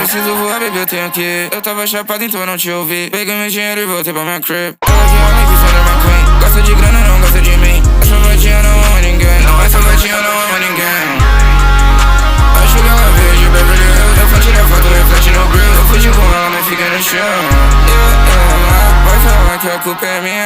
Preciso voar, baby, eu tenho que ir. Eu tava chapado, então eu não te ouvi. Peguei meu dinheiro e voltei pra minha crib. Ela que homem que sou da queen. Gosta de grana, não gosta de mim. Essa vatinha não ama ninguém. Não, essa vatinha não ama ninguém. Acho que ela veio de Beverly Hills. Eu fui tirar foto, reflete no grill. Eu fugi com ela, mas fiquei no chão. Vai falar que a culpa é minha.